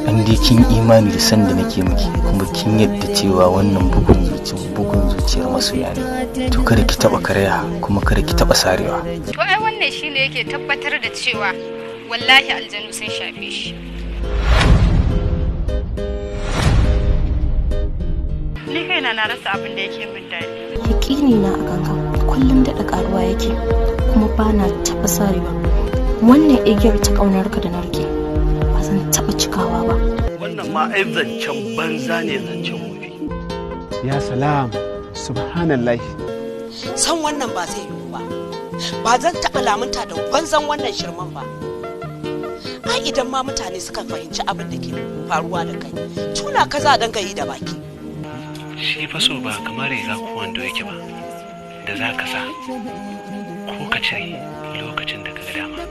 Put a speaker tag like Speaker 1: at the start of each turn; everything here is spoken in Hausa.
Speaker 1: an dai kin imani da san da nake miki kuma kin yadda cewa wannan bugun zuciyar masoya ne, to kada ki taba karaya kuma kada ki taba sarewa.
Speaker 2: To ai wannan shine yake tabbatar da cewa wallahi aljanu sun shafe shi. Ni kaina na rasa abin da yake min daɗi.
Speaker 3: Yaƙini na a kanka kullum daɗa ƙaruwa yake kuma ba na taɓa sarewa. Wannan igiyar ta ƙaunarka da na rike ba zan taɓa cikawa ba.
Speaker 4: Wannan ma ai zancen banza ne, zancen wofi.
Speaker 5: Ya salam, subhanallah.
Speaker 6: San wannan ba zai yiwu ba. Ba zan taɓa lamunta da banzan wannan shirman ba. Ai idan ma mutane suka fahimci abin da ke faruwa da kai, tuna ka za a danga yi da baki.
Speaker 4: Shi fa so ba kamar riga ko wando yake ba, da za ka sa ko ka cire lokacin da ka ga dama.